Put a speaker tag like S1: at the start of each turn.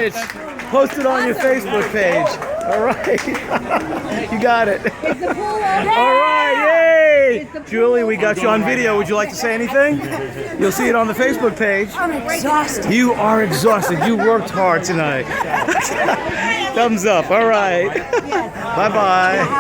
S1: Mitch. Post it on your Facebook page. All right. You got it. All right, yay! Julie, we got you on video. Would you like to say anything? You'll see it on the Facebook page.
S2: I'm exhausted.
S1: You are exhausted. You worked hard tonight. Thumbs up. All right. Bye-bye.